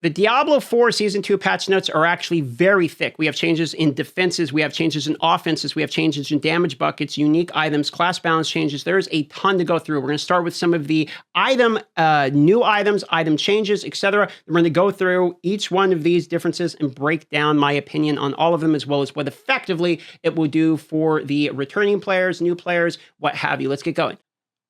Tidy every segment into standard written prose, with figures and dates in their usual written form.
The Diablo 4 Season 2 patch notes are actually very thick. We have changes in defenses, we have changes in offenses, we have changes in damage buckets, unique items, class balance changes. There's a ton to go through. We're going to start with some of the new items, item changes, etc. We're going to go through each one of these differences and break down my opinion on all of them, as well as what effectively it will do for the returning players, new players, what have you. Let's get going.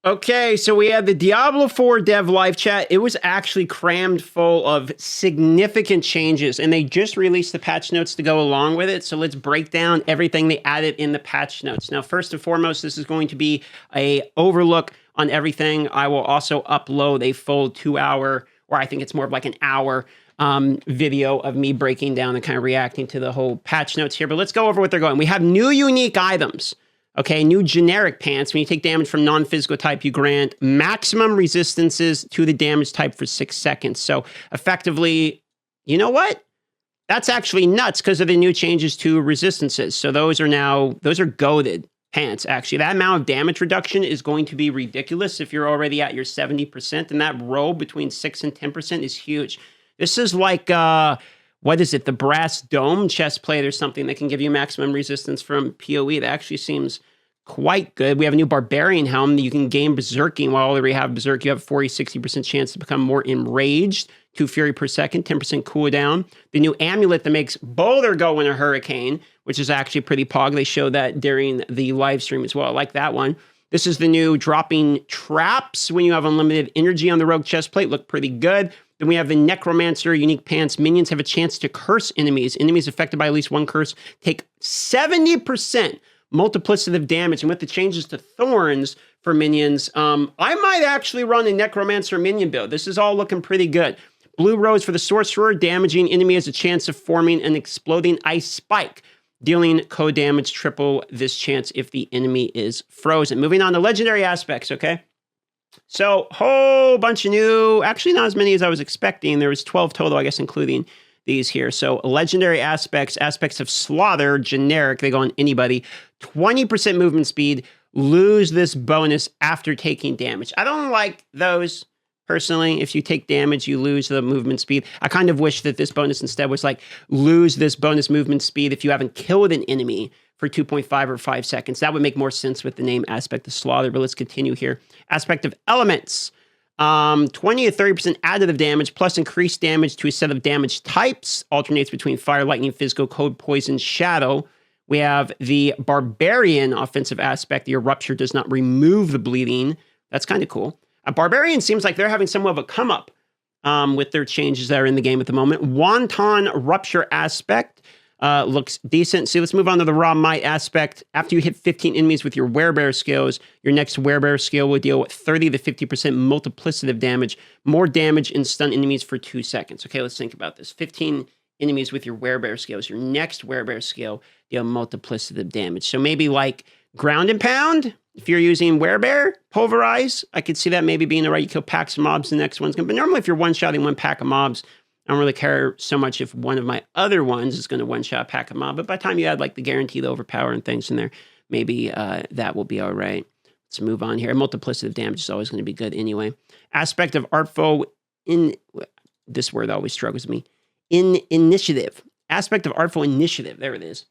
Okay, so we had the Diablo 4 dev live chat. It was actually crammed full of significant changes, and they just released the patch notes to go along with it. So let's break down everything they added in the patch notes. Now, first and foremost, this is going to be an overlook on everything. I will also upload a full 2-hour, or I think it's more of like an hour video of me breaking down and kind of reacting to the whole patch notes here. But let's go over what they're going. We have new unique items. Okay, new generic pants. When you take damage from non-physical type, you grant maximum resistances to the damage type for 6 seconds. So effectively, you know what? That's actually nuts because of the new changes to resistances. So those are goated pants, actually. That amount of damage reduction is going to be ridiculous if you're already at your 70%. And that roll between 6 and 10% is huge. This is like, what is it? The brass dome chest plate or something that can give you maximum resistance from PoE. That actually seems quite good. We have a new barbarian helm that you can gain berserking. While already have berserk, you have a 40-60% chance to become more enraged. 2 fury per second, 10% cooldown. The new amulet that makes Boulder go in a hurricane, which is actually pretty pog. They showed that during the live stream as well. I like that one. This is the new dropping traps when you have unlimited energy on the rogue chest plate. Look pretty good. Then we have the Necromancer unique pants. Minions have a chance to curse enemies. Enemies affected by at least one curse take 70% multiplicative damage. And with the changes to thorns for minions, I might actually run a Necromancer minion build. This is all looking pretty good. Blue Rose for the Sorcerer. Damaging enemy has a chance of forming an exploding ice spike, dealing code damage triple this chance if the enemy is frozen. Moving on to legendary aspects, okay? So, whole bunch of new, actually not as many as I was expecting. There was 12 total, I guess, including these here. So, legendary aspects of Slaughter, generic, they go on anybody. 20% movement speed, lose this bonus after taking damage. I don't like those, personally. If you take damage, you lose the movement speed. I kind of wish that this bonus instead was like, lose this bonus movement speed if you haven't killed an enemy for 2.5 or 5 seconds. That would make more sense with the name Aspect of Slaughter, but let's continue here. Aspect of Elements. 20 to 30% additive damage plus increased damage to a set of damage types. Alternates between fire, lightning, physical, cold, poison, shadow. We have the Barbarian offensive aspect. Your Rupture does not remove the bleeding. That's kind of cool. A Barbarian seems like they're having somewhat of a come up with their changes that are in the game at the moment. Wanton Rupture aspect. Looks decent. So let's move on to the Raw Might aspect. After you hit 15 enemies with your Werebear skills, your next Werebear skill will deal with 30 to 50% multiplicative damage, more damage and stun enemies for 2 seconds. Okay, let's think about this. 15 enemies with your Werebear skills. Your next Werebear skill deal multiplicative damage. So maybe like Ground and Pound. If you're using Werebear, Pulverize, I could see that maybe being the right. You kill packs of mobs, the next one's going to. But normally if you're one-shotting one pack of mobs, I don't really care so much if one of my other ones is going to one-shot pack a mob, but by the time you add like the guaranteed overpower and things in there, maybe that will be all right. Let's move on here. Multiplicative damage is always going to be good anyway. Aspect of Artful this word always struggles with me. Initiative. Aspect of Artful Initiative. There it is.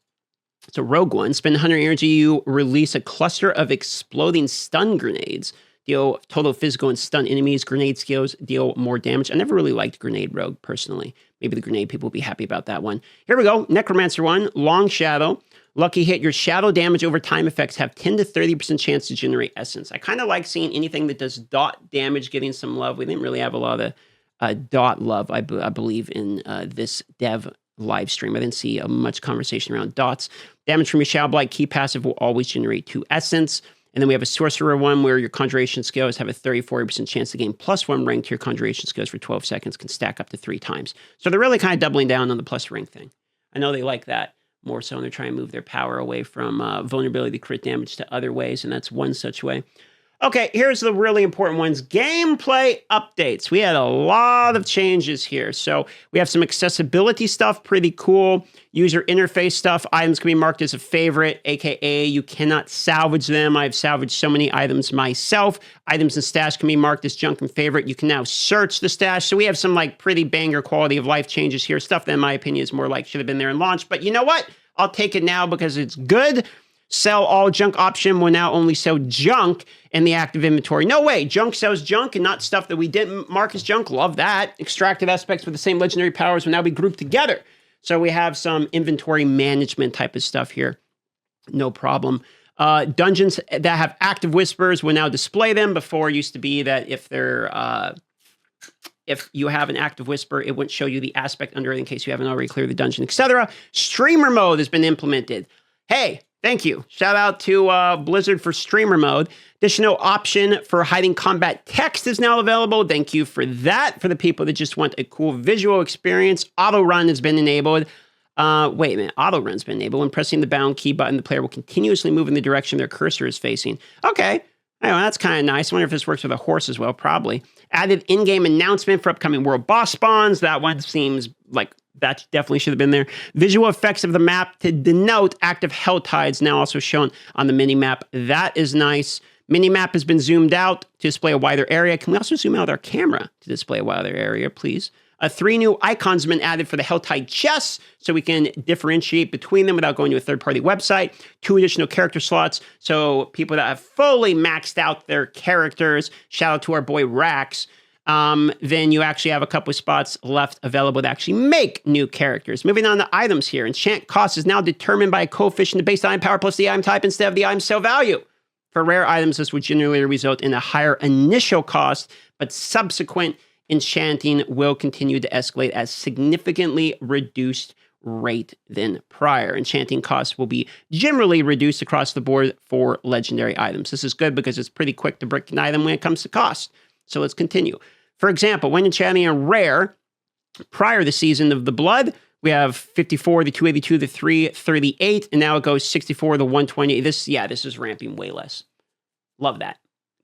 It's a rogue one. Spend 100 energy. You release a cluster of exploding stun grenades. Deal total physical and stun enemies. Grenade skills deal more damage. I never really liked Grenade Rogue, personally. Maybe the Grenade people will be happy about that one. Here we go. Necromancer one. Long Shadow. Lucky hit. Your shadow damage over time effects have 10 to 30% chance to generate essence. I kind of like seeing anything that does dot damage getting some love. We didn't really have a lot of dot love, I believe, in this dev live stream. I didn't see much conversation around dots. Damage from your Shadow Blight key passive will always generate 2 essence. And then we have a Sorcerer one where your Conjuration skills have a 30-40% chance to gain +1 rank to your Conjuration skills for 12 seconds, can stack up to 3 times. So they're really kind of doubling down on the plus rank thing. I know they like that more so, and they're trying to move their power away from vulnerability to crit damage to other ways, and that's one such way. Okay, here's the really important ones. Gameplay updates. We had a lot of changes here. So we have some accessibility stuff, pretty cool. User interface stuff. Items can be marked as a favorite, aka you cannot salvage them. I've salvaged so many items myself. Items and stash can be marked as junk and favorite. You can now search the stash. So we have some like pretty banger quality of life changes here. Stuff that in my opinion is more like should have been there in launch. But you know what? I'll take it now because it's good. Sell all junk option will now only sell junk in the active inventory. No way. Junk sells junk and not stuff that we didn't mark as junk. Love that. Extracted aspects with the same legendary powers will now be grouped together. So we have some inventory management type of stuff here. No problem. Dungeons that have active whispers will now display them. Before it used to be that if you have an active whisper, it wouldn't show you the aspect under it in case you haven't already cleared the dungeon, etc. Streamer mode has been implemented. Hey, thank you. Shout out to Blizzard for streamer mode. Additional option for hiding combat text is now available. Thank you for that. For the people that just want a cool visual experience, auto run has been enabled. Wait a minute. Auto run's been enabled. When pressing the bound key button, the player will continuously move in the direction their cursor is facing. Okay. Anyway, that's kind of nice. I wonder if this works with a horse as well. Probably. Added in-game announcement for upcoming world boss spawns. That one seems like that definitely should have been there. Visual effects of the map to denote active hell tides now also shown on the mini-map. That is nice. Mini-map has been zoomed out to display a wider area. Can we also zoom out our camera to display a wider area, please? 3 new icons have been added for the Helltide chests, so we can differentiate between them without going to a third-party website. 2 additional character slots, so people that have fully maxed out their characters, shout out to our boy Rax, then you actually have a couple of spots left available to actually make new characters. Moving on to items here. Enchant cost is now determined by a coefficient of base item power plus the item type instead of the item sale value. For rare items, this would generally result in a higher initial cost, but subsequent enchanting will continue to escalate at significantly reduced rate than prior. Enchanting costs will be generally reduced across the board for legendary items. This is good because it's pretty quick to break an item when it comes to cost. So let's continue. For example, when enchanting a rare prior to the Season of the Blood, we have 54, the 282, the 338, and now it goes 64, the 120. This is ramping way less. Love that.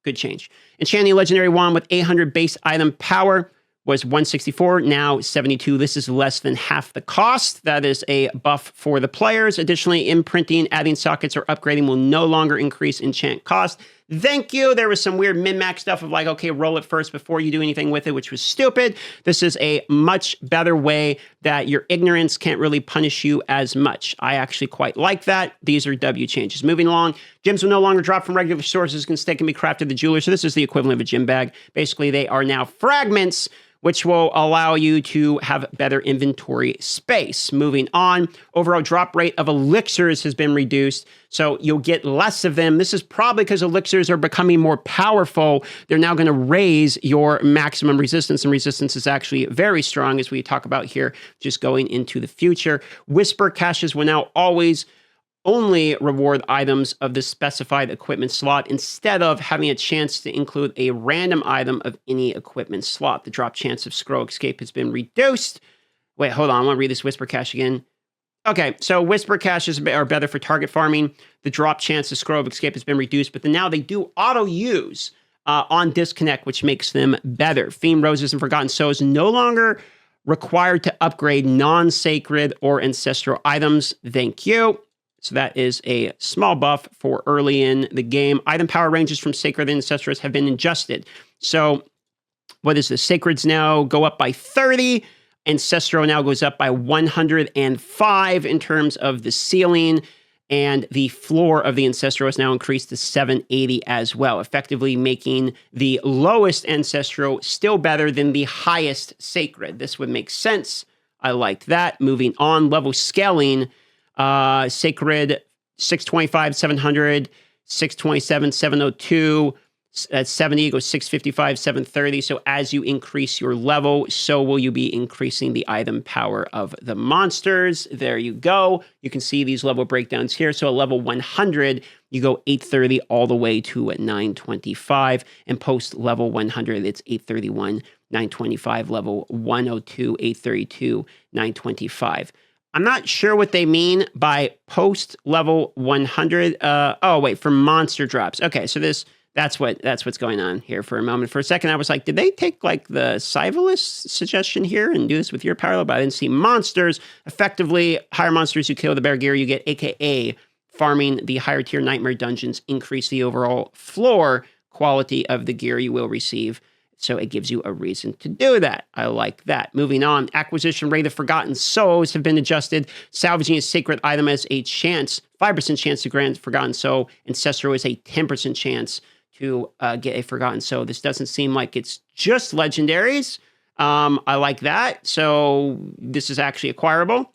Good change. Enchanting a legendary wand with 800 base item power was 164, now 72. This is less than half the cost. That is a buff for the players. Additionally, imprinting, adding sockets, or upgrading will no longer increase enchant cost. Thank you. There was some weird min-max stuff of like, okay, roll it first before you do anything with it, which was stupid. This is a much better way that your ignorance can't really punish you as much. I actually quite like that. These are W changes. Moving along, gems will no longer drop from regular sources. Instead can be crafted at the jeweler. So this is the equivalent of a gem bag. Basically, they are now fragments, which will allow you to have better inventory space. Moving on, overall drop rate of elixirs has been reduced, so you'll get less of them. This is probably because elixirs are becoming more powerful. They're now going to raise your maximum resistance, and resistance is actually very strong, as we talk about here, just going into the future. Whisper caches will now always only reward items of the specified equipment slot instead of having a chance to include a random item of any equipment slot. The drop chance of scroll escape has been reduced. Wait, hold on. I want to read this whisper cache again. Okay, so whisper caches are better for target farming. The drop chance of scroll escape has been reduced, but then now they do auto-use on disconnect, which makes them better. Fiend Roses and Forgotten Souls no longer required to upgrade non-sacred or ancestral items. Thank you. So that is a small buff for early in the game. Item power ranges from Sacred and Ancestors have been adjusted. So what is this? Sacreds now go up by 30. Ancestral now goes up by 105 in terms of the ceiling. And the floor of the Ancestral is now increased to 780 as well, effectively making the lowest Ancestral still better than the highest Sacred. This would make sense. I like that. Moving on, level scaling. Sacred 625, 700, 627, 702, at 70 goes 655, 730. So as you increase your level, so will you be increasing the item power of the monsters. There you go. You can see these level breakdowns here. So at level 100, you go 830 all the way to 925. And post level 100, it's 831, 925. Level 102, 832, 925. I'm not sure what they mean by post level 100. For monster drops. Okay, so this That's what's going on here for a moment. For a second, I was like, did they take like the Cyvalus suggestion here and do this with your power level? But I didn't see monsters. Effectively, higher monsters you kill, the better gear you get, aka farming the higher tier nightmare dungeons increase the overall floor quality of the gear you will receive. So it gives you a reason to do that. I like that. Moving on, acquisition rate of forgotten souls have been adjusted. Salvaging a sacred item has a chance, 5% chance to grant forgotten soul. Ancestral is a 10% chance to get a forgotten soul. This doesn't seem like it's just legendaries. I like that. So this is actually acquirable.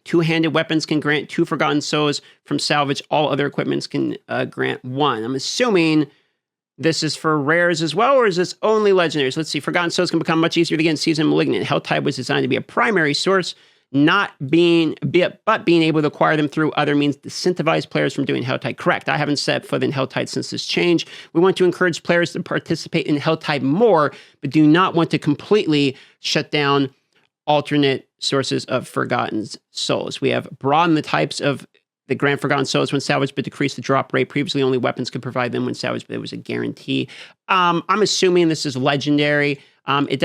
Two-handed weapons can grant 2 forgotten souls from salvage. All other equipments can grant 1. I'm assuming this is for rares as well, or is this only legendaries? Let's see. Forgotten souls can become much easier to get in Season Malignant. Helltide was designed to be a primary source, but being able to acquire them through other means incentivize players from doing Helltide. Correct. I haven't set foot in Helltide since this change. We want to encourage players to participate in Helltide more, but do not want to completely shut down alternate sources of forgotten souls. We have broadened the types of the grant forgotten souls when salvaged, but decrease the drop rate. Previously, only weapons could provide them when salvaged, but it was a guarantee. I'm assuming this is legendary. They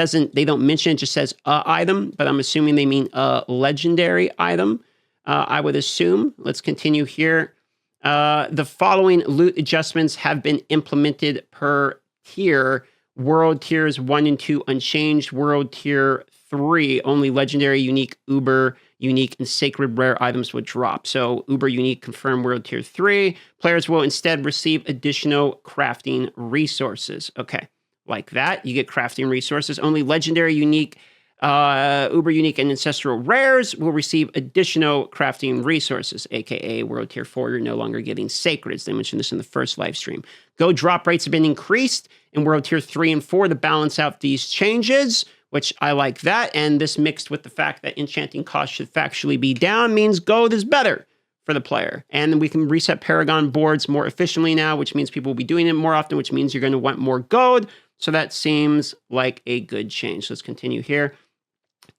don't mention it, just says item, but I'm assuming they mean a legendary item. I would assume. Let's continue here. The following loot adjustments have been implemented per tier. World tiers 1 and 2 unchanged. World tier 3, only legendary, unique, uber, unique, and sacred rare items would drop. So uber unique confirmed world tier 3. Players will instead receive additional crafting resources. Okay, like that. You get crafting resources. Only legendary, unique, uber unique, and ancestral rares will receive additional crafting resources, aka world tier 4. You're no longer getting sacreds. They mentioned this in the first live stream. Go drop rates have been increased in world tier 3 and 4 to balance out these changes, which I like that. And this mixed with the fact that enchanting costs should factually be down means gold is better for the player. And we can reset Paragon boards more efficiently now, which means people will be doing it more often, which means you're going to want more gold. So that seems like a good change. Let's continue here.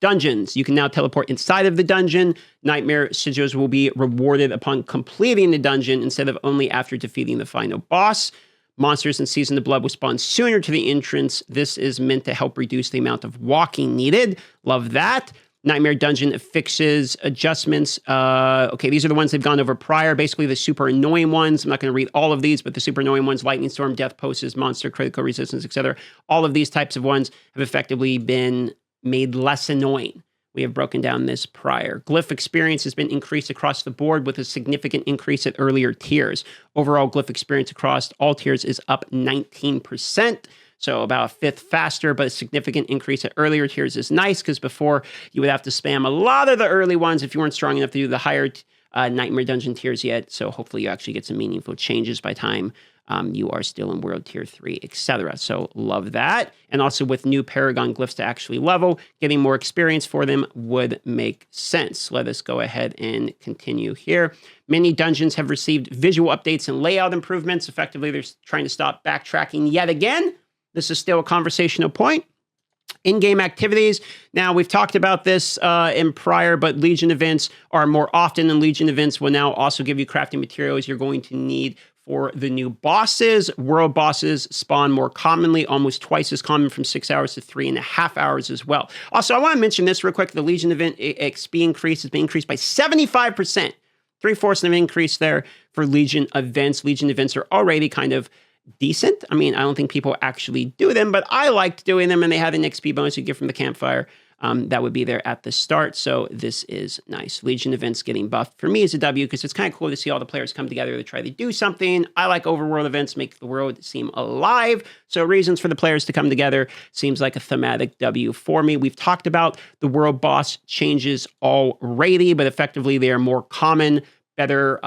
Dungeons. You can now teleport inside of the dungeon. Nightmare sigils will be rewarded upon completing the dungeon instead of only after defeating the final boss. Monsters in Season of Blood will spawn sooner to the entrance. This is meant to help reduce the amount of walking needed. Love that. Nightmare Dungeon fixes adjustments. Okay, these are the ones they've gone over prior. Basically, the super annoying ones. I'm not going to read all of these, but the super annoying ones, Lightning Storm, Death Poses, Monster, Critical Resistance, etc. All of these types of ones have effectively been made less annoying. We have broken down this prior. Glyph experience has been increased across the board with a significant increase at earlier tiers. Overall glyph experience across all tiers is up 19%. So about a fifth faster, but a significant increase at earlier tiers is nice because before you would have to spam a lot of the early ones if you weren't strong enough to do the higher Nightmare Dungeon tiers yet. So hopefully you actually get some meaningful changes by time you are still in World Tier 3, etc. So love that. And also with new Paragon glyphs to actually level, getting more experience for them would make sense. Let us go ahead and continue here. Many dungeons have received visual updates and layout improvements. Effectively, they're trying to stop backtracking yet again. This is still a conversational point. In-game activities. Now, we've talked about this in prior, but Legion events are more often, and Legion events will now also give you crafting materials you're going to need for the new bosses. World bosses spawn more commonly, almost twice as common, from 6 hours to 3.5 hours as well. Also, I want to mention this real quick. The Legion event XP increase has been increased by 75%. 3/4 of an increase there for Legion events. Legion events are already kind of decent. I mean, I don't think people actually do them, but I liked doing them, and they had an XP bonus you get from the campfire. That would be there at the start, so this is nice. Legion events getting buffed for me is a W because it's kind of cool to see all the players come together to try to do something. I like overworld events, make the world seem alive, so reasons for the players to come together seems like a thematic W for me. We've talked about the world boss changes already, but effectively they are more common, better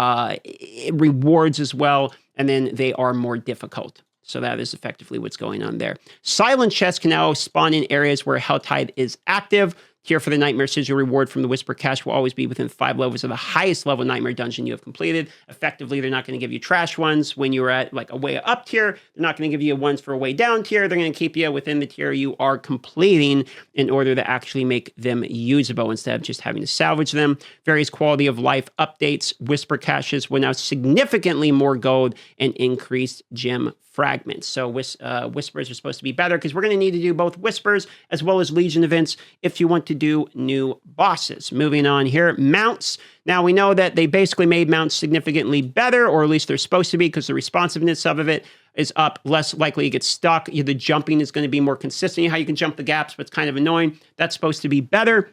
rewards as well, and then they are more difficult. So that is effectively what's going on there. Silent chests can now spawn in areas where Helltide is active. Tier for the Nightmare Sigil reward from the Whisper Cache will always be within 5 levels of the highest level Nightmare dungeon you have completed. Effectively, they're not going to give you trash ones when you're at like a way up tier. They're not going to give you ones for a way down tier. They're going to keep you within the tier you are completing in order to actually make them usable instead of just having to salvage them. Various quality of life updates. Whisper Caches will now significantly more gold and increased gem fragments. So whispers are supposed to be better because we're going to need to do both whispers as well as Legion events if you want to do new bosses. Moving on here, mounts. Now we know that they basically made mounts significantly better, or at least they're supposed to be, because the responsiveness of it is up, less likely to get stuck. The jumping is going to be more consistent. How you can jump the gaps, but it's kind of annoying. That's supposed to be better.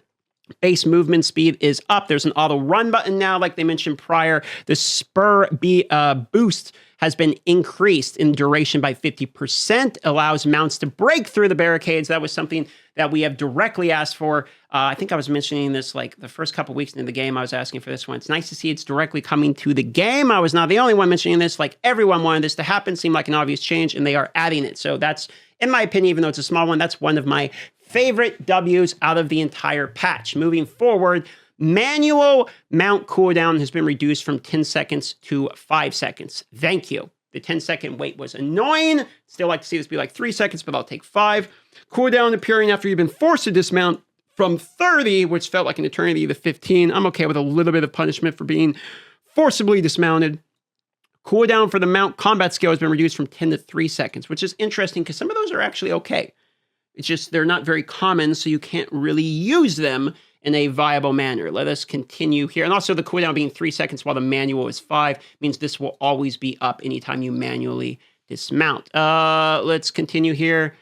Base movement speed is up. There's an auto run button now, like they mentioned prior. The spur boost has been increased in duration by 50%, allows mounts to break through the barricades. That was something that we have directly asked for. I think I was mentioning this like the first couple weeks into the game. I was asking for this one. It's nice to see it's directly coming to the game. I was not the only one mentioning this. Like everyone wanted this to happen. Seemed like an obvious change, and they are adding it. So that's, in my opinion, even though it's a small one, that's one of my favorite W's out of the entire patch. Moving forward, manual mount cooldown has been reduced from 10 seconds to 5 seconds. Thank you. The 10-second wait was annoying. Still like to see this be like 3 seconds, but I'll take 5. Cooldown appearing after you've been forced to dismount from 30, which felt like an eternity, to 15. I'm okay with a little bit of punishment for being forcibly dismounted. Cooldown for the mount combat skill has been reduced from 10 to 3 seconds, which is interesting because some of those are actually okay. It's just they're not very common, so you can't really use them in a viable manner. Let us continue here. And also the cooldown being 3 seconds while the manual is 5 means this will always be up anytime you manually dismount. Let's continue here.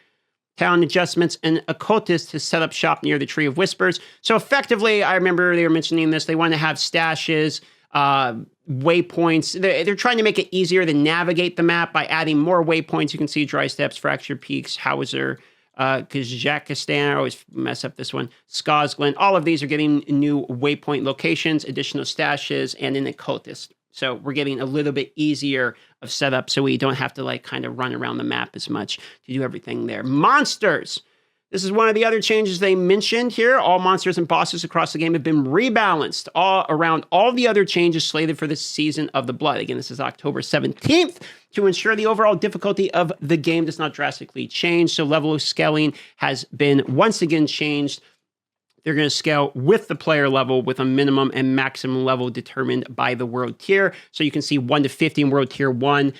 Town adjustments and occultist to set up shop near the Tree of Whispers. So effectively, I remember they were mentioning this. They want to have stashes, waypoints. They're trying to make it easier to navigate the map by adding more waypoints. You can see Dry Steps, Fractured Peaks, Hauser, Kazakhstan, I always mess up this one, Skosglen. All of these are getting new waypoint locations, additional stashes, and an occultist. So we're getting a little bit easier of setup so we don't have to like kind of run around the map as much to do everything there. Monsters. This is one of the other changes they mentioned here. All monsters and bosses across the game have been rebalanced around all the other changes slated for this season of the Blood. Again, this is October 17th to ensure the overall difficulty of the game does not drastically change. So level of scaling has been once again changed. They're going to scale with the player level with a minimum and maximum level determined by the world tier. So you can see 1 to 50 in world tier 1,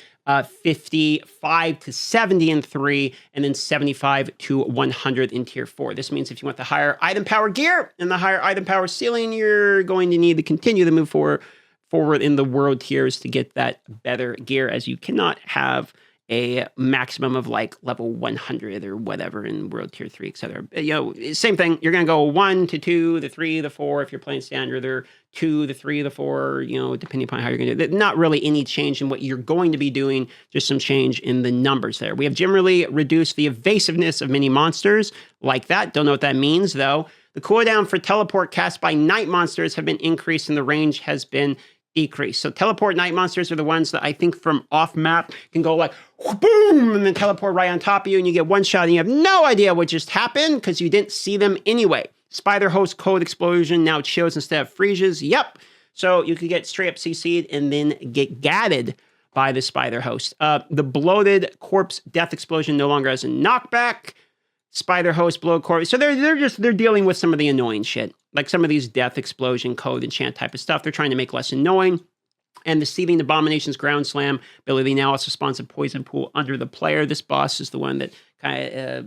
55 to 70 in 3, and then 75 to 100 in tier 4. This means if you want the higher item power gear and the higher item power ceiling, you're going to need to continue to move forward in the world tiers to get that better gear, as you cannot have a maximum of like level 100 or whatever in world tier 3, etc. Same thing. You're going to go 1 to 2 to 3 to 4 if you're playing standard, or 2 to 3 to 4, depending upon how you're going to do it. Not really any change in what you're going to be doing, just some change in the numbers there. We have generally reduced the evasiveness of many monsters like that. Don't know what that means, though. The cooldown for teleport cast by night monsters have been increased, and the range has been decrease. So teleport night monsters are the ones that I think from off map can go like boom and then teleport right on top of you, and you get one shot and you have no idea what just happened because you didn't see them anyway. Spider host code explosion now chills instead of freezes. Yep. So you could get straight up CC'd and then get gatted by the spider host. The bloated corpse death explosion no longer has a knockback. Spider host blow corpse. So they're dealing with some of the annoying shit. Like some of these death explosion code enchant type of stuff. They're trying to make less annoying. And the Seething Abomination's ground slam ability now also spawns a poison pool under the player. This boss is the one that kind of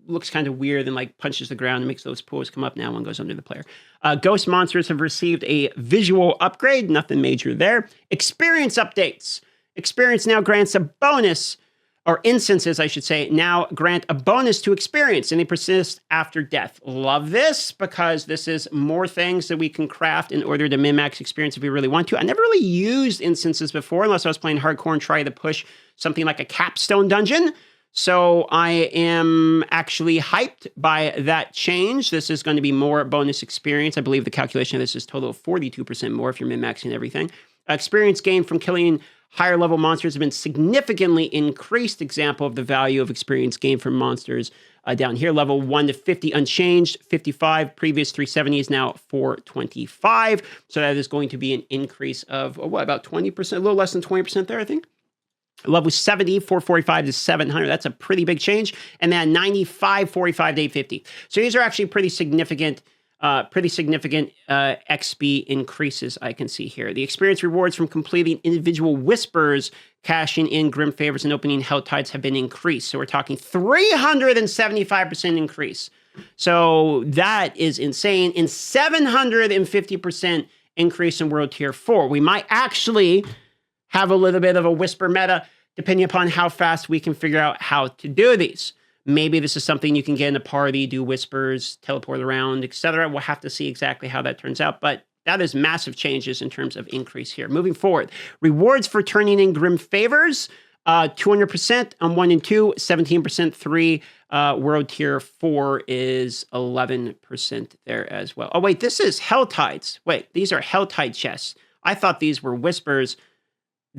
looks kind of weird and like punches the ground and makes those pools come up. Now one goes under the player. Ghost monsters have received a visual upgrade. Nothing major there. Experience updates. Experience now grants a bonus, or instances, I should say, now grant a bonus to experience, and they persist after death. Love this, because this is more things that we can craft in order to min-max experience if we really want to. I never really used instances before, unless I was playing hardcore and trying to push something like a capstone dungeon. So I am actually hyped by that change. This is going to be more bonus experience. I believe the calculation of this is total of 42% more if you're min-maxing everything. Experience gained from killing Higher level monsters have been significantly increased. Example of the value of experience gained from monsters. Down here, level 1 to 50 unchanged, 55. Previous 370 is now 425. So that is going to be an increase of, what, about 20%, a little less than 20% there, I think. Level 70, 445 to 700. That's a pretty big change. And then 95, 45 to 850. So these are actually pretty significant XP increases I can see here. The experience rewards from completing individual whispers, cashing in grim favors, and opening hell tides have been increased. So we're talking 375% increase. So that is insane. And 750% increase in World Tier 4. We might actually have a little bit of a whisper meta, depending upon how fast we can figure out how to do these. Maybe this is something you can get in a party, do whispers, teleport around, etc. We'll have to see exactly how that turns out, but that is massive changes in terms of increase here. Moving forward, rewards for turning in grim favors, 200% on 1 and 2, 17% 3. World Tier 4 is 11% there as well. Oh, wait, this is Hell Tides. Wait, these are Hell Tide chests. I thought these were whispers.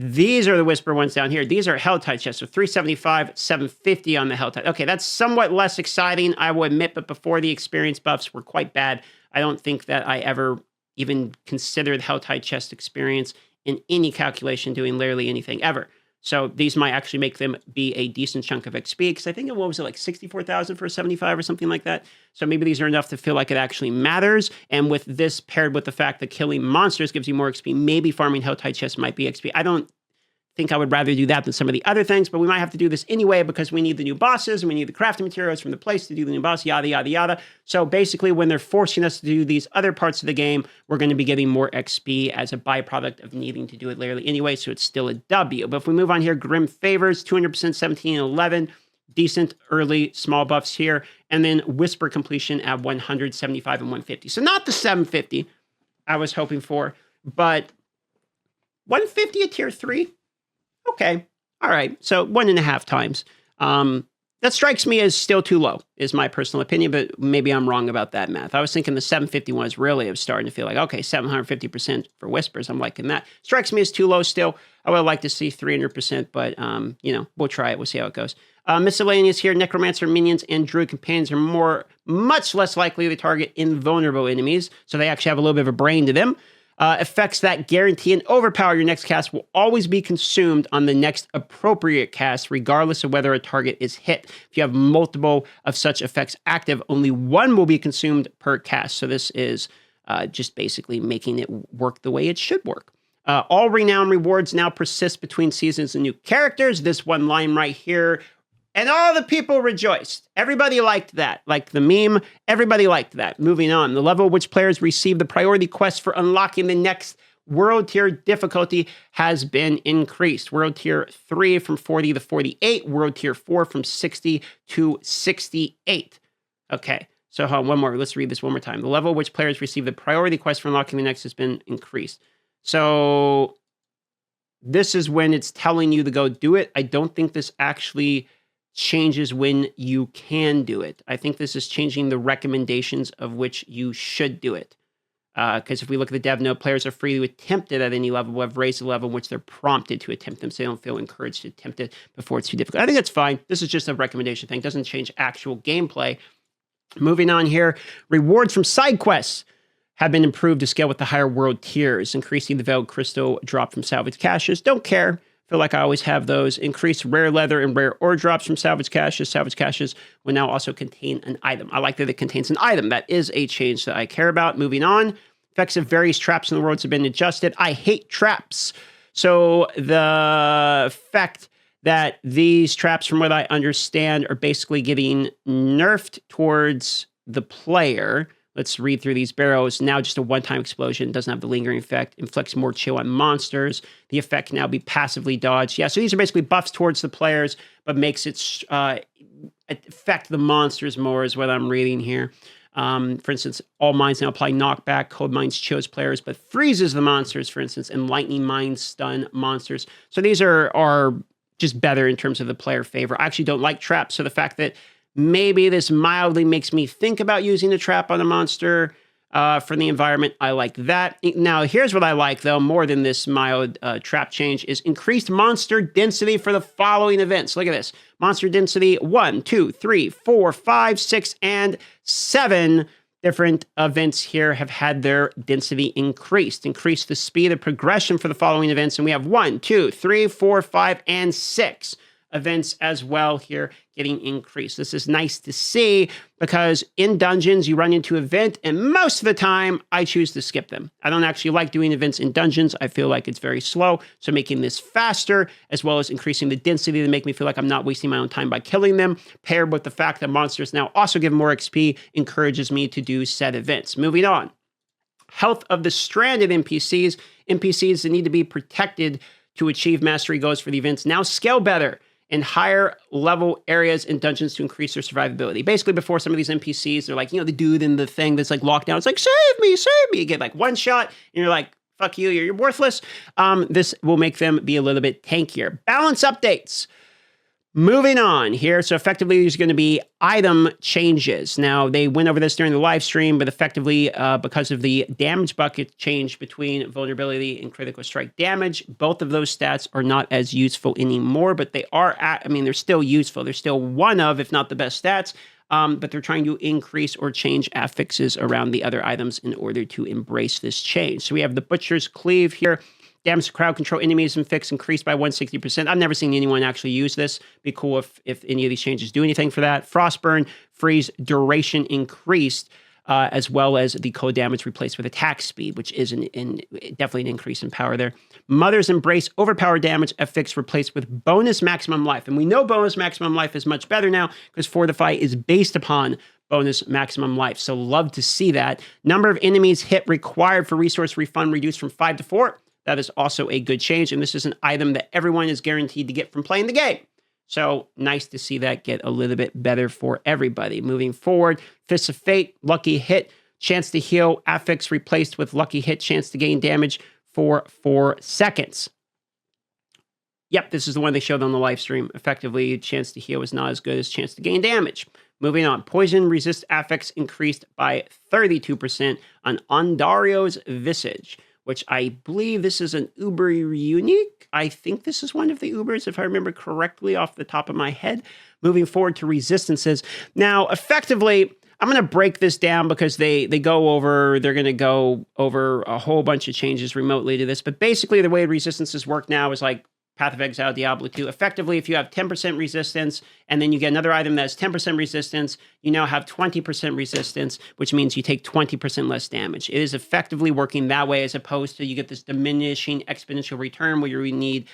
These are the whisper ones down here. These are Hell Tide chests, so 375, 750 on the Hell Tide. Okay, that's somewhat less exciting, I will admit, but before the experience buffs were quite bad. I don't think that I ever even considered Hell Tide chest experience in any calculation doing literally anything ever. So these might actually make them be a decent chunk of XP, because I think, what was it, like 64,000 for 75 or something like that? So maybe these are enough to feel like it actually matters. And with this paired with the fact that killing monsters gives you more XP, maybe farming Helltide chests might be XP. I don't think I would rather do that than some of the other things, but we might have to do this anyway because we need the new bosses and we need the crafting materials from the place to do the new boss, yada, yada, yada. So basically, when they're forcing us to do these other parts of the game, we're going to be getting more XP as a byproduct of needing to do it literally anyway, so it's still a W. But if we move on here, Grim Favors, 200%, 17 and 11, decent early small buffs here, and then Whisper completion at 175 and 150. So not the 750 I was hoping for, but 150 at tier 3? Okay. All right. So 1.5 times. That strikes me as still too low, is my personal opinion, but maybe I'm wrong about that math. I was thinking the 750 was really, I was starting to feel like, okay, 750% for Whispers. I'm liking that. Strikes me as too low still. I would like to see 300%, but, we'll try it. We'll see how it goes. Miscellaneous here. Necromancer minions and Druid companions are much less likely to target invulnerable enemies, so they actually have a little bit of a brain to them. Effects that guarantee and overpower your next cast will always be consumed on the next appropriate cast, regardless of whether a target is hit. If you have multiple of such effects active, only one will be consumed per cast. So this is just basically making it work the way it should work. All renown rewards now persist between seasons and new characters. This one line right here. And all the people rejoiced. Everybody liked that. Like the meme, everybody liked that. Moving on. The level at which players receive the priority quest for unlocking the next world tier difficulty has been increased. World tier 3 from 40 to 48. World tier 4 from 60 to 68. Okay. So hold on, one more. Let's read this one more time. The level at which players receive the priority quest for unlocking the next has been increased. So this is when it's telling you to go do it. I don't think this actually changes when you can do it. I think this is changing the recommendations of which you should do it. Because if we look at the dev note, players are free to attempt it at any level, but have raised the level in which they're prompted to attempt them, so they don't feel encouraged to attempt it before it's too difficult. I think that's fine. This is just a recommendation thing. It doesn't change actual gameplay. Moving on here, rewards from side quests have been improved to scale with the higher world tiers, increasing the Veiled Crystal drop from salvage caches. Don't care. Feel like I always have those. Increased rare leather and rare ore drops from salvage caches. Salvage caches will now also contain an item. I like that it contains an item. That is a change that I care about. Moving on. Effects of various traps in the worlds have been adjusted. I hate traps. So the fact that these traps, from what I understand, are basically getting nerfed towards the player. Let's read through these barrows. Now just a one-time explosion. Doesn't have the lingering effect. Inflicts more chill on monsters. The effect can now be passively dodged. Yeah, so these are basically buffs towards the players, but makes it affect the monsters more is what I'm reading here. For instance, all mines now apply knockback. Cold mines chills players, but freezes the monsters, for instance, and lightning mines stun monsters. So these are just better in terms of the player favor. I actually don't like traps, so the fact that maybe this mildly makes me think about using a trap on a monster for the environment. I like that. Now, here's what I like, though, more than this mild trap change, is increased monster density for the following events. Look at this. Monster density 1, 2, 3, 4, 5, 6, and 7 different events here have had their density increased. Increase the speed of progression for the following events. And we have 1, 2, 3, 4, 5, and 6 events as well here getting increased. This is nice to see because in dungeons, you run into an event, and most of the time, I choose to skip them. I don't actually like doing events in dungeons. I feel like it's very slow. So making this faster, as well as increasing the density to make me feel like I'm not wasting my own time by killing them, paired with the fact that monsters now also give more XP, encourages me to do said events. Moving on. Health of the stranded NPCs. NPCs that need to be protected to achieve mastery goals for the events now scale better in higher level areas in dungeons to increase their survivability. Basically, before some of these NPCs, they're like, the dude in the thing that's like locked down. It's like, save me, save me. You get like one shot, and you're like, fuck you, you're worthless. This will make them be a little bit tankier. Balance updates. Moving on here. So effectively, there's going to be item changes. Now, they went over this during the live stream, but effectively, because of the damage bucket change between vulnerability and critical strike damage, both of those stats are not as useful anymore, but they are, they're still useful. They're still one of, if not the best stats, but they're trying to increase or change affixes around the other items in order to embrace this change. So we have the Butcher's Cleave here. Damage to crowd control enemies and fix increased by 160%. I've never seen anyone actually use this. Be cool if any of these changes do anything for that. Frostburn, freeze duration increased, as well as the code damage replaced with attack speed, which is definitely an increase in power there. Mother's Embrace, overpowered damage affix replaced with bonus maximum life. And we know bonus maximum life is much better now because Fortify is based upon bonus maximum life. So love to see that. Number of enemies hit required for resource refund reduced from 5 to 4. That is also a good change, and this is an item that everyone is guaranteed to get from playing the game. So nice to see that get a little bit better for everybody. Moving forward, Fists of Fate, Lucky Hit, chance to heal, affix replaced with Lucky Hit, chance to gain damage for 4 seconds. Yep, this is the one they showed on the live stream. Effectively, chance to heal is not as good as chance to gain damage. Moving on, Poison Resist affix increased by 32% on Ondario's Visage, which I believe this is an Uber unique. I think this is one of the Ubers, if I remember correctly off the top of my head. Moving forward to resistances. Now, effectively, I'm going to break this down because they're going to go over a whole bunch of changes remotely to this. But basically, the way resistances work now is like Path of Exile, Diablo 2. Effectively, if you have 10% resistance, and then you get another item that has 10% resistance, you now have 20% resistance, which means you take 20% less damage. It is effectively working that way, as opposed to you get this diminishing exponential return where you need,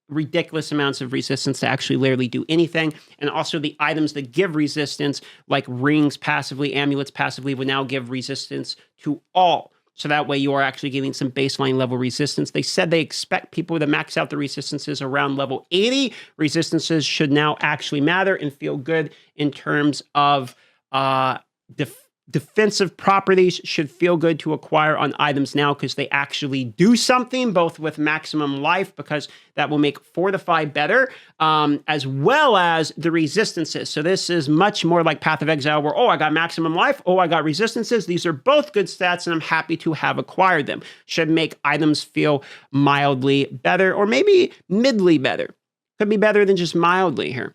ridiculous amounts of resistance to actually literally do anything. And also the items that give resistance, like rings passively, amulets passively, will now give resistance to all. So that way you are actually getting some baseline level resistance. They said they expect people to max out the resistances around level 80. Resistances should now actually matter and feel good in terms of defensive properties should feel good to acquire on items now because they actually do something, both with maximum life, because that will make Fortify better, as well as the resistances. So this is much more like Path of Exile, where, I got maximum life, I got resistances. These are both good stats, and I'm happy to have acquired them. Should make items feel mildly better, or maybe midly better. Could be better than just mildly here.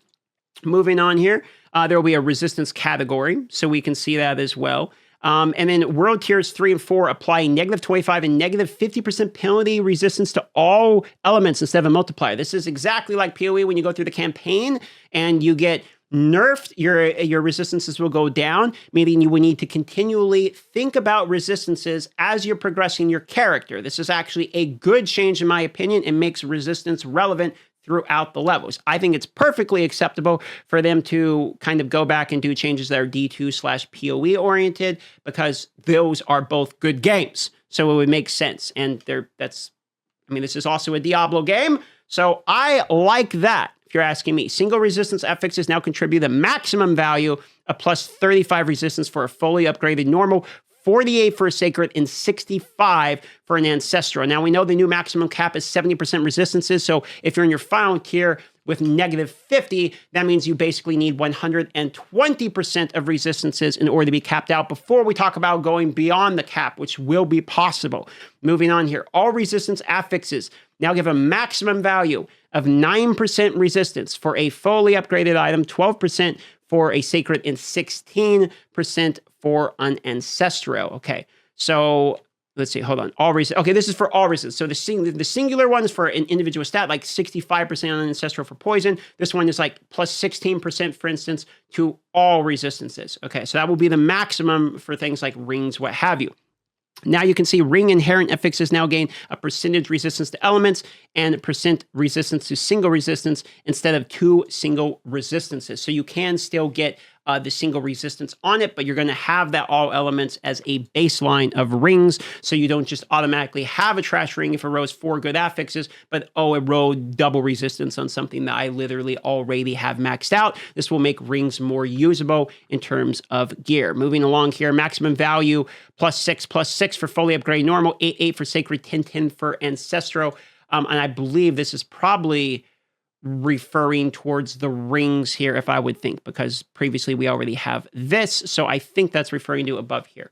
Moving on here. There will be a resistance category, so we can see that as well. And then World Tiers 3 and 4 applying negative 25 and negative 50% penalty resistance to all elements instead of a multiplier. This is exactly like PoE when you go through the campaign and you get nerfed, your resistances will go down, meaning you will need to continually think about resistances as you're progressing your character. This is actually a good change, in my opinion, and makes resistance relevant throughout the levels. I think it's perfectly acceptable for them to kind of go back and do changes that are D2/PoE oriented, because those are both good games. So it would make sense. And this is also a Diablo game. So I like that, if you're asking me. Single resistance affixes now contribute the maximum value of plus 35 resistance for a fully upgraded normal, 48 for a sacred, and 65 for an ancestral. Now, we know the new maximum cap is 70% resistances, so if you're in your final tier with -50, that means you basically need 120% of resistances in order to be capped out before we talk about going beyond the cap, which will be possible. Moving on here, all resistance affixes now give a maximum value of 9% resistance for a fully upgraded item, 12% for a sacred, and 16% for an ancestral. Okay, so let's see, hold on. Okay, this is for all resistance. So the singular one is for an individual stat, like 65% on ancestral for poison. This one is like plus 16%, for instance, to all resistances. Okay, so that will be the maximum for things like rings, what have you. Now you can see ring inherent affixes now gain a percentage resistance to elements and percent resistance to single resistance instead of 2 single resistances. So you can still get the single resistance on it, but you're going to have that all elements as a baseline of rings. So you don't just automatically have a trash ring if it rows 4 good affixes, but it rode double resistance on something that I literally already have maxed out. This will make rings more usable in terms of gear. Moving along here, maximum value +6 for fully upgrade normal, 8 for sacred, 10 for ancestral. And I believe this is probably referring towards the rings here, if I would think, because previously we already have this. So I think that's referring to above here.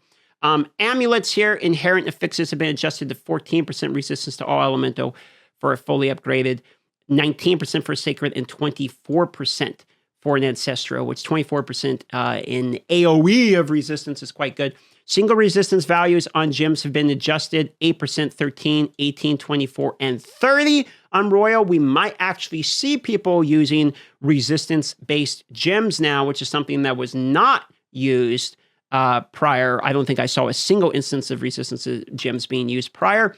Amulets here, inherent affixes have been adjusted to 14% resistance to all elemental for a fully upgraded, 19% for sacred, and 24% for an ancestral, which 24% in AoE of resistance is quite good. Single resistance values on gems have been adjusted, 8%, 13, 18, 24, and 30. On Royal, we might actually see people using resistance-based gems now, which is something that was not used prior. I don't think I saw a single instance of resistance gems being used prior.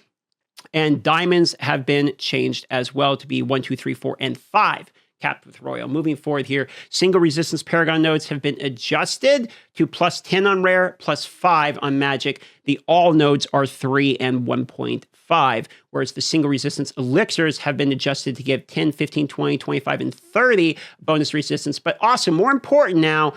And diamonds have been changed as well to be 1, 2, 3, 4, and 5. Capped with Royal. Moving forward here, single resistance Paragon nodes have been adjusted to +10 on Rare, +5 on Magic. The all nodes are 3 and 1.5, whereas the single resistance elixirs have been adjusted to give 10, 15, 20, 25, and 30 bonus resistance. But also, more important now,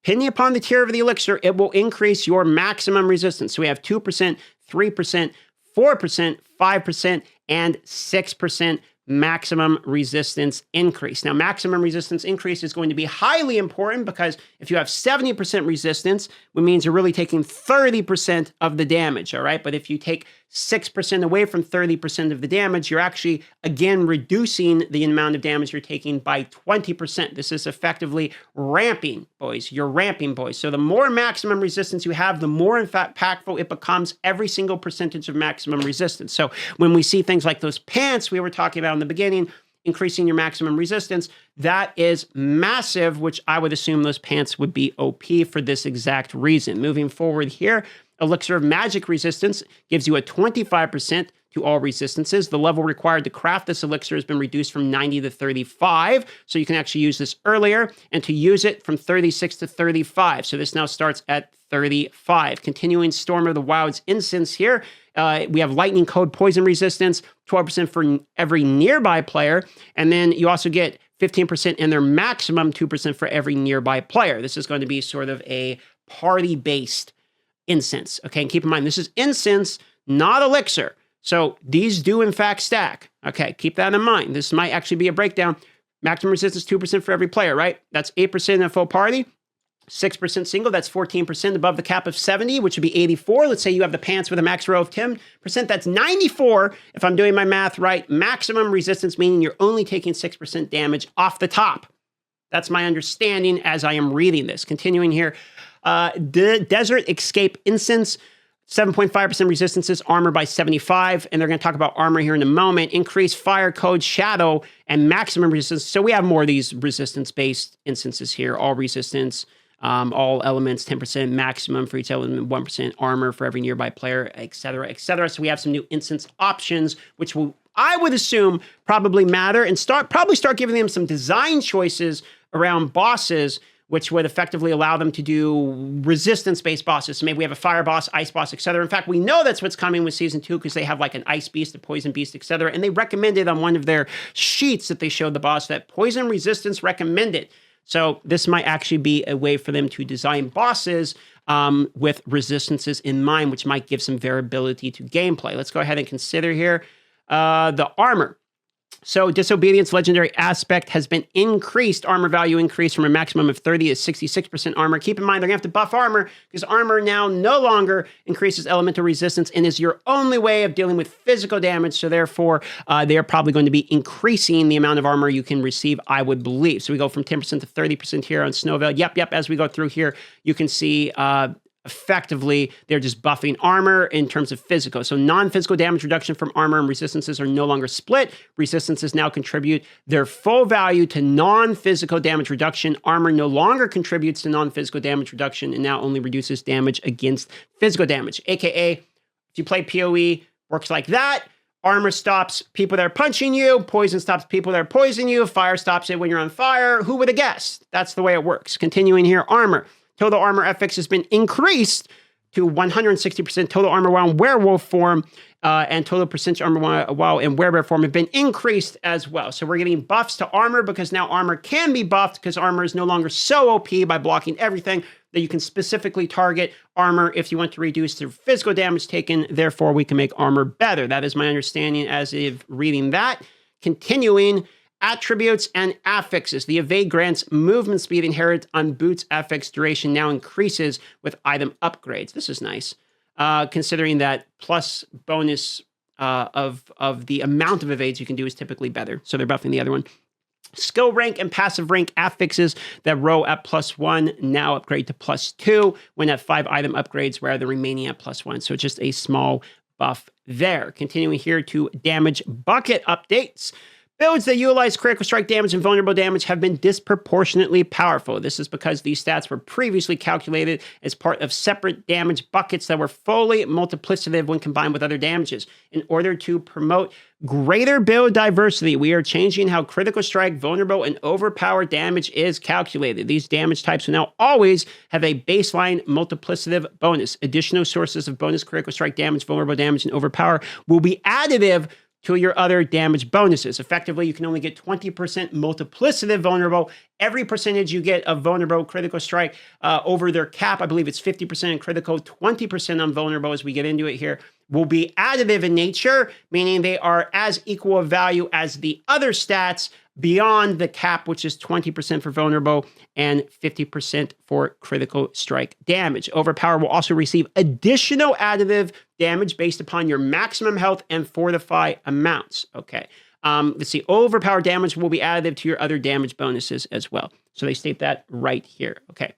depending upon the tier of the elixir, it will increase your maximum resistance. So we have 2%, 3%, 4%, 5%, and 6% maximum resistance increase. Now, maximum resistance increase is going to be highly important because if you have 70% resistance, it means you're really taking 30% of the damage, all right? But if you take 6% away from 30% of the damage, you're actually, again, reducing the amount of damage you're taking by 20%. This is effectively ramping, boys. You're ramping, boys. So the more maximum resistance you have, the more impactful it becomes every single percentage of maximum resistance. So when we see things like those pants we were talking about in the beginning, increasing your maximum resistance, that is massive, which I would assume those pants would be OP for this exact reason. Moving forward here, Elixir of Magic resistance gives you a 25% to all resistances. The level required to craft this elixir has been reduced from 90 to 35, so you can actually use this earlier, and to use it from 36 to 35. So this now starts at 35. Continuing Storm of the Wild's Incense here, we have Lightning Code Poison Resistance, 12% for every nearby player, and then you also get 15% and their maximum 2% for every nearby player. This is going to be sort of a party-based incense. Okay, and keep in mind, this is incense, not elixir. So these do in fact stack. Okay, keep that in mind. This might actually be a breakdown. Maximum resistance 2% for every player, right? That's 8% in a full party, 6% single, that's 14% above the cap of 70, which would be 84. Let's say you have the pants with a max row of 10%, that's 94, if I'm doing my math right. Maximum resistance, meaning you're only taking 6% damage off the top. That's my understanding as I am reading this. Continuing here, the Desert Escape Incense, 7.5% resistances, armor by 75, and they're going to talk about armor here in a moment. Increase fire code, shadow, and maximum resistance. So we have more of these resistance-based instances here. All resistance, all elements, 10% maximum for each element, 1% armor for every nearby player, etc., etc. So we have some new instance options, which will, I would assume, probably matter and probably start giving them some design choices around bosses, which would effectively allow them to do resistance-based bosses. So maybe we have a fire boss, ice boss, etc. In fact, we know that's what's coming with Season 2 because they have like an ice beast, a poison beast, etc. And they recommended on one of their sheets that they showed the boss that poison resistance recommended. So this might actually be a way for them to design bosses with resistances in mind, which might give some variability to gameplay. Let's go ahead and consider here the armor. So Disobedience legendary aspect has been increased. Armor value increased from a maximum of 30 to 66% armor. Keep in mind, they're going to have to buff armor because armor now no longer increases elemental resistance and is your only way of dealing with physical damage. So therefore, they are probably going to be increasing the amount of armor you can receive, I would believe. So we go from 10% to 30% here on Snowveil. Yep. As we go through here, you can see effectively, they're just buffing armor in terms of physical. So non-physical damage reduction from armor and resistances are no longer split. Resistances now contribute their full value to non-physical damage reduction. Armor no longer contributes to non-physical damage reduction and now only reduces damage against physical damage. AKA, if you play PoE, works like that. Armor stops people that are punching you. Poison stops people that are poisoning you. Fire stops it when you're on fire. Who would have guessed? That's the way it works. Continuing here, armor. Total armor FX has been increased to 160%. Total armor while in werewolf form and total percentage armor while in werebear form have been increased as well. So we're getting buffs to armor because now armor can be buffed because armor is no longer so OP by blocking everything that you can specifically target armor if you want to reduce the physical damage taken. Therefore, we can make armor better. That is my understanding as of reading that. Continuing, attributes and affixes. The evade grants movement speed inherent on boots affix duration now increases with item upgrades. This is nice, considering that plus bonus of the amount of evades you can do is typically better. So they're buffing the other one. Skill rank and passive rank affixes that row at +1 now upgrade to +2 when at 5 item upgrades, where the remaining at +1. So just a small buff there. Continuing here to damage bucket updates. Builds that utilize critical strike damage and vulnerable damage have been disproportionately powerful. This is because these stats were previously calculated as part of separate damage buckets that were fully multiplicative when combined with other damages. In order to promote greater build diversity, we are changing how critical strike, vulnerable, and overpower damage is calculated. These damage types will now always have a baseline multiplicative bonus. Additional sources of bonus critical strike damage, vulnerable damage, and overpower will be additive to your other damage bonuses. Effectively, you can only get 20% multiplicative vulnerable. Every percentage you get of vulnerable critical strike over their cap, I believe it's 50% in critical, 20% on vulnerable as we get into it here, will be additive in nature, meaning they are as equal a value as the other stats beyond the cap, which is 20% for vulnerable and 50% for critical strike damage. Overpower will also receive additional additive damage based upon your maximum health and fortify amounts. Okay. Let's see. Overpower damage will be additive to your other damage bonuses as well. So they state that right here. Okay.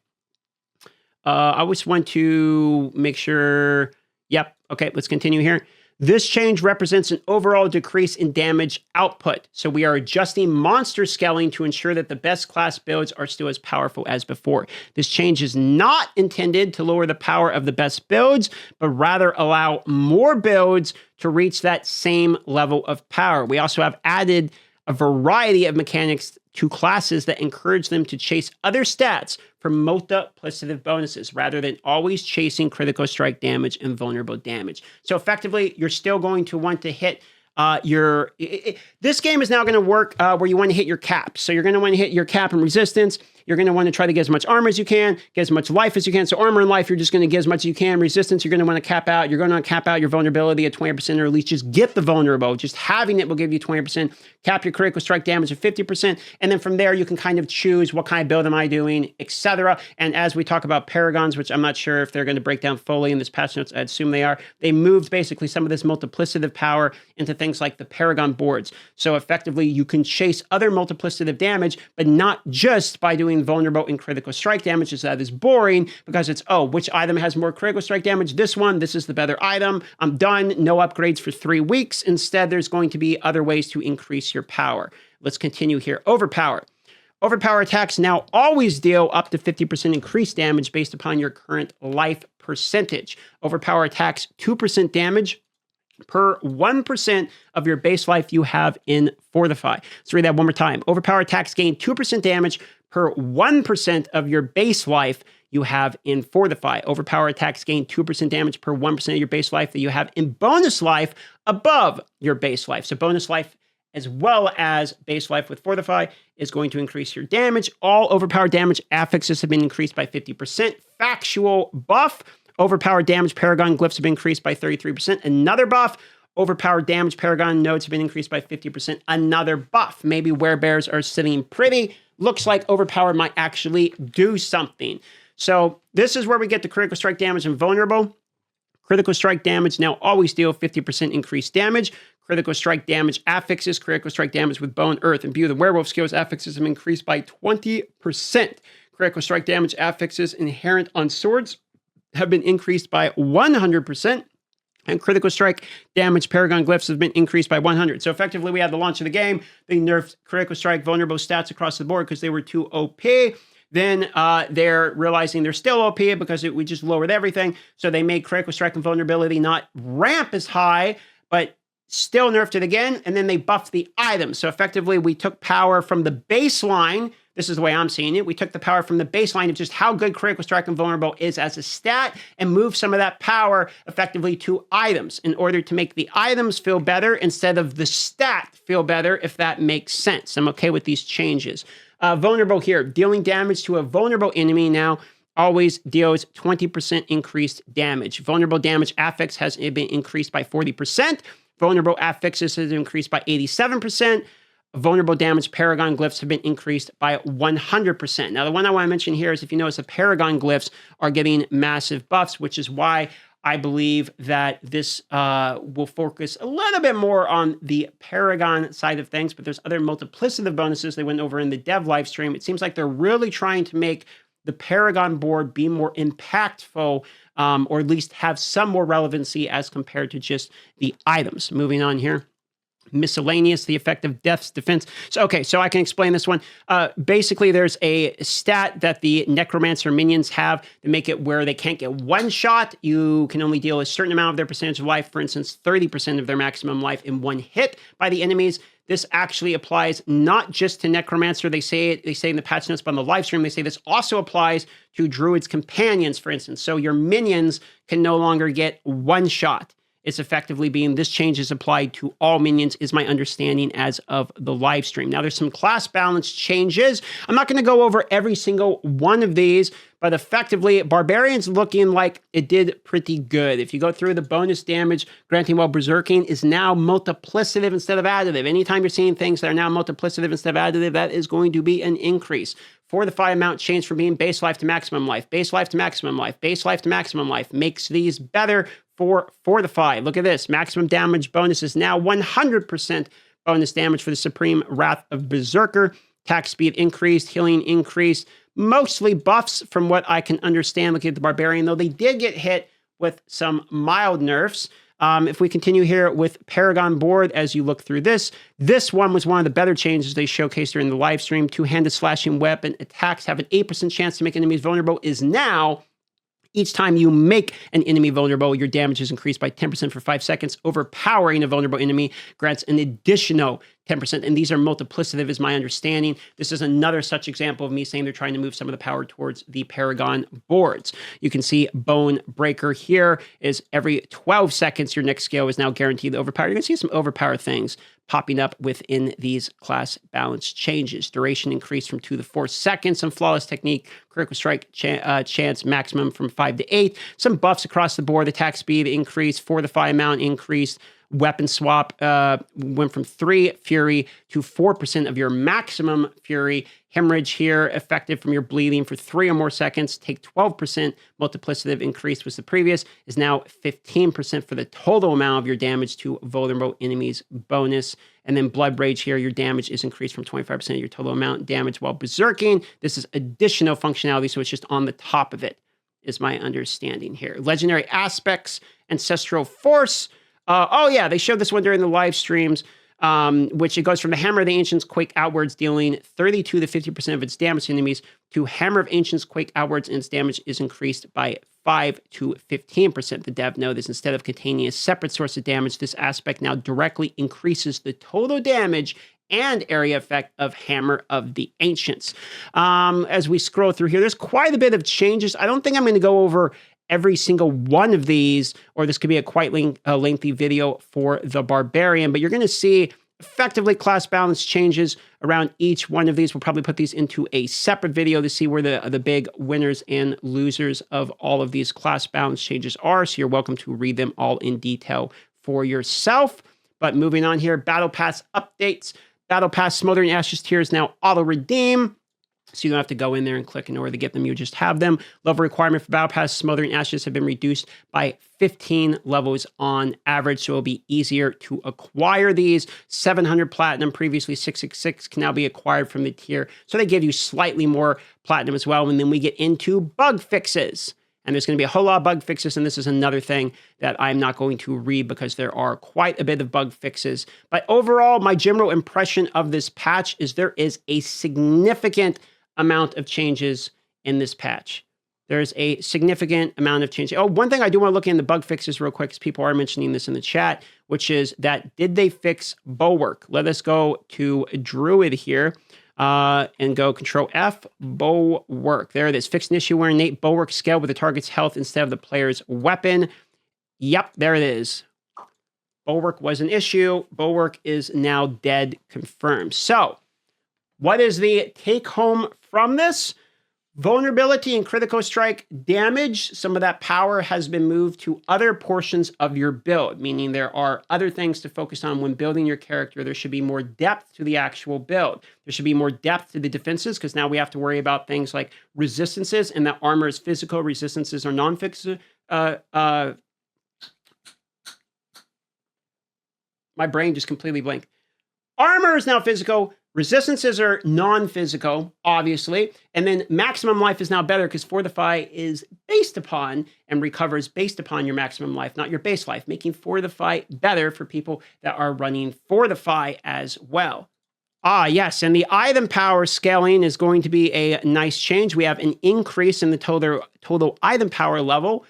I always want to make sure. Yep. Okay. Let's continue here. This change represents an overall decrease in damage output. So we are adjusting monster scaling to ensure that the best class builds are still as powerful as before. This change is not intended to lower the power of the best builds, but rather allow more builds to reach that same level of power. We also have added a variety of mechanics to classes that encourage them to chase other stats for multiplicative bonuses rather than always chasing critical strike damage and vulnerable damage. So effectively, you're still going to want to hit this game is now going to work where you want to hit your cap. So you're going to want to hit your cap and resistance. You're going to want to try to get as much armor as you can, get as much life as you can. So armor and life, you're just going to get as much as you can. Resistance, you're going to want to cap out. You're going to cap out your vulnerability at 20%, or at least just get the vulnerable. Just having it will give you 20%. Cap your critical strike damage at 50%. And then from there, you can kind of choose what kind of build am I doing, etc. And as we talk about paragons, which I'm not sure if they're going to break down fully in this patch notes, I assume they are, they moved basically some of this multiplicative power into things like the paragon boards. So effectively, you can chase other multiplicative damage, but not just by doing vulnerable and critical strike damage, as that is boring because it's, oh, which item has more critical strike damage? This one, this is the better item. I'm done. No upgrades for 3 weeks. Instead, there's going to be other ways to increase your power. Let's continue here. Overpower. Overpower attacks now always deal up to 50% increased damage based upon your current life percentage. Overpower attacks 2% damage per 1% of your base life you have in Fortify. Let's read that one more time. Overpower attacks gain 2% damage per 1% of your base life you have in Fortify. Overpower attacks gain 2% damage per 1% of your base life that you have in bonus life above your base life. So bonus life as well as base life with Fortify is going to increase your damage. All overpower damage affixes have been increased by 50%. Factual buff. Overpowered damage paragon glyphs have been increased by 33%. Another buff, Overpowered damage Paragon nodes have been increased by 50%. Another buff. Maybe werebears are sitting pretty. Looks like overpowered might actually do something. So this is where we get the critical strike damage and vulnerable. Critical strike damage now always deal 50% increased damage. Critical strike damage affixes, critical strike damage with bone, earth, and view. The werewolf skills affixes have increased by 20%. Critical strike damage affixes inherent on swords have been increased by 100%. And critical strike damage Paragon glyphs have been increased by 100. So effectively, we had the launch of the game. They nerfed critical strike vulnerable stats across the board because they were too OP. Then they're realizing they're still OP because we just lowered everything. So they made critical strike and vulnerability not ramp as high, but still nerfed it again. And then they buffed the items. So effectively, we took power from the baseline. This is the way I'm seeing it. We took the power from the baseline of just how good critical strike and vulnerable is as a stat and moved some of that power effectively to items in order to make the items feel better instead of the stat feel better, if that makes sense. I'm okay with these changes. Vulnerable here, dealing damage to a vulnerable enemy now always deals 20% increased damage. Vulnerable damage affix has been increased by 40%. Vulnerable affixes has increased by 87%. Vulnerable damage Paragon glyphs have been increased by 100%. Now, the one I want to mention here is if you notice the Paragon glyphs are getting massive buffs, which is why I believe that this will focus a little bit more on the Paragon side of things, but there's other multiplicative bonuses they went over in the dev live stream. It seems like they're really trying to make the Paragon board be more impactful, or at least have some more relevancy as compared to just the items. Moving on here. Miscellaneous, the effect of death's defense. So, okay, so I can explain this one. Basically, there's a stat that the Necromancer minions have to make it where they can't get one shot. You can only deal a certain amount of their percentage of life, for instance, 30% of their maximum life in one hit by the enemies. This actually applies not just to Necromancer. They say in the patch notes, but on the live stream, they say this also applies to Druid's companions, for instance. So your minions can no longer get one shot. It's effectively being this change is applied to all minions, is my understanding as of the live stream. Now, there's some class balance changes. I'm not going to go over every single one of these, but effectively, Barbarian's looking like it did pretty good. If you go through the bonus damage, granting while berserking is now multiplicative instead of additive. Anytime you're seeing things that are now multiplicative instead of additive, that is going to be an increase. Fortify amount change from being base life to maximum life, base life to maximum life, base life to maximum life, makes these better for Fortify. Look at this. Maximum damage bonus is now 100% bonus damage for the Supreme Wrath of Berserker. Attack speed increased, healing increased. Mostly buffs from what I can understand looking at the Barbarian, though they did get hit with some mild nerfs. If we continue here with Paragon board, as you look through this one was one of the better changes they showcased during the live stream. Two-handed slashing weapon attacks have an 8% chance to make enemies vulnerable is now each time you make an enemy vulnerable, your damage is increased by 10% for 5 seconds. Overpowering a vulnerable enemy grants an additional 10%. And these are multiplicative, is my understanding. This is another such example of me saying they're trying to move some of the power towards the Paragon boards. You can see Bone Breaker here is every 12 seconds, your next scale is now guaranteed to overpower. You're going to see some overpower things popping up within these class balance changes. Duration increased from 2 to 4 seconds. Some flawless technique, critical strike chance maximum from 5 to 8. Some buffs across the board. Attack speed increased. Fortify amount increased. Weapon swap went from 3 Fury to 4% of your maximum Fury. Hemorrhage here, effective from your bleeding for 3 or more seconds. Take 12%. Multiplicative increase was the previous, is now 15% for the total amount of your damage to vulnerable enemies bonus. And then Blood Rage here, your damage is increased from 25% of your total amount damage while berserking. This is additional functionality, so it's just on the top of it, is my understanding here. Legendary aspects, Ancestral Force. Oh yeah, they showed this one during the live streams, which it goes from the Hammer of the Ancients Quake outwards, dealing 32 to 50% of its damage to enemies, to Hammer of Ancients Quake outwards, and its damage is increased by 5 to 15%. The dev know this. Instead of containing a separate source of damage, this aspect now directly increases the total damage and area effect of Hammer of the Ancients. As we scroll through here, there's quite a bit of changes. I don't think I'm going to go over every single one of these, or this could be a quite lengthy video for the Barbarian, but you're going to see effectively class balance changes around each one of these. We'll probably put these into a separate video to see where the big winners and losers of all of these class balance changes are, so you're welcome to read them all in detail for yourself. But moving on here, Battle Pass updates. Battle Pass Smoldering Ashes tier is now auto-redeem. So you don't have to go in there and click in order to get them. You just have them. Level requirement for Battle Pass Smoldering Ashes have been reduced by 15 levels on average, so it'll be easier to acquire these. 700 platinum, previously 666, can now be acquired from the tier. So they give you slightly more platinum as well. And then we get into bug fixes. And there's going to be a whole lot of bug fixes, and this is another thing that I'm not going to read because there are quite a bit of bug fixes. But overall, my general impression of this patch is there is a significant amount of changes in this patch. There's a significant amount of change. Oh, one thing I do want to look in the bug fixes real quick, because people are mentioning this in the chat, which is that did they fix bulwark? Let us go to Druid here and go Control F, bulwark. There it is. Fixed an issue where innate bulwark scale with the target's health instead of the player's weapon. Yep, there it is. Bulwark was an issue. Bulwark is now dead, confirmed. So, what is the take home from this? Vulnerability and critical strike damage. Some of that power has been moved to other portions of your build, meaning there are other things to focus on when building your character. There should be more depth to the actual build. There should be more depth to the defenses, because now we have to worry about things like resistances, and that armor is physical, resistances are non-physical. My brain just completely blanked. Armor is now physical. Resistances are non-physical, obviously. And then maximum life is now better because Fortify is based upon and recovers based upon your maximum life, not your base life, making Fortify better for people that are running Fortify as well. Ah, yes, and the item power scaling is going to be a nice change. We have an increase in the total item power level,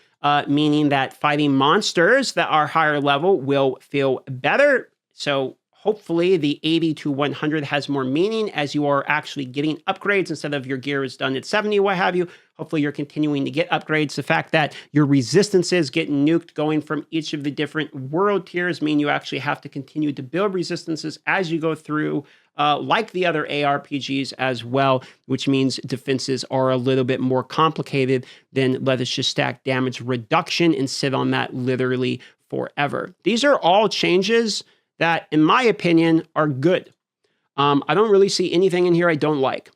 meaning that fighting monsters that are higher level will feel better. So hopefully the 80 to 100 has more meaning as you are actually getting upgrades instead of your gear is done at 70, what have you. Hopefully you're continuing to get upgrades. The fact that your resistances get nuked going from each of the different world tiers mean you actually have to continue to build resistances as you go through, like the other ARPGs as well, which means defenses are a little bit more complicated than let us just stack damage reduction and sit on that literally forever. These are all changes that, in my opinion, are good. I don't really see anything in here I don't like.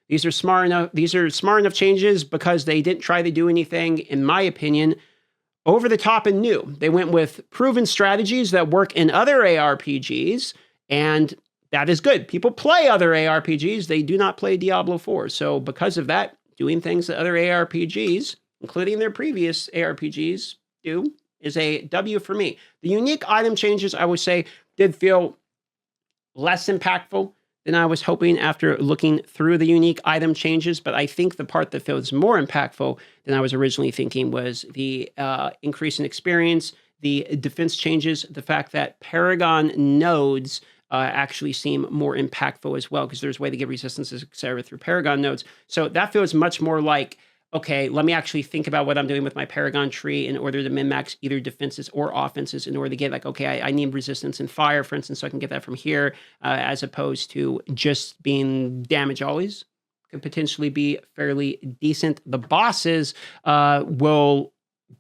These are smart enough. These are smart enough changes because they didn't try to do anything, in my opinion, over the top and new. They went with proven strategies that work in other ARPGs, and that is good. People play other ARPGs. They do not play Diablo 4. So because of that, doing things that other ARPGs, including their previous ARPGs, do is a W for me. The unique item changes, I would say, did feel less impactful than I was hoping after looking through the unique item changes. But I think the part that feels more impactful than I was originally thinking was the increase in experience, the defense changes, the fact that Paragon nodes actually seem more impactful as well, because there's a way to get resistances, etc., through Paragon nodes. So that feels much more like, okay, let me actually think about what I'm doing with my Paragon tree in order to min-max either defenses or offenses in order to get, like, okay, I need resistance in fire, for instance, so I can get that from here, as opposed to just being damage always. Could potentially be fairly decent. The bosses will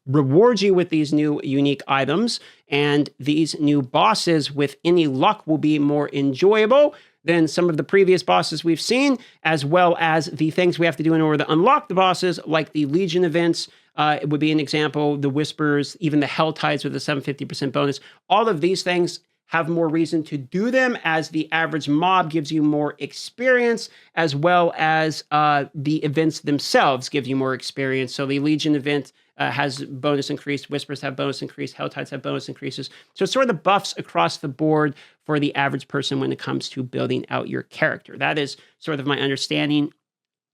reward you with these new unique items, and these new bosses, with any luck, will be more enjoyable than some of the previous bosses we've seen, as well as the things we have to do in order to unlock the bosses, like the Legion events. It would be an example, the Whispers, even the Hell Tides with a 750% bonus. All of these things have more reason to do them, as the average mob gives you more experience, as well as the events themselves give you more experience. So the Legion event has bonus increase, Whispers have bonus increase, Hell Tides have bonus increases. So it's sort of the buffs across the board for the average person when it comes to building out your character. That is sort of my understanding.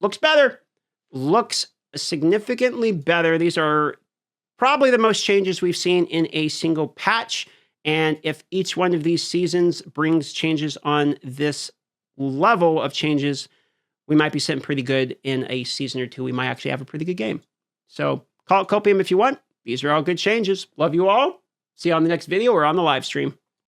Looks better. Looks significantly better. These are probably the most changes we've seen in a single patch. And if each one of these seasons brings changes on this level of changes, we might be sitting pretty good in a season or two. We might actually have a pretty good game. So call it copium if you want. These are all good changes. Love you all. See you on the next video or on the live stream.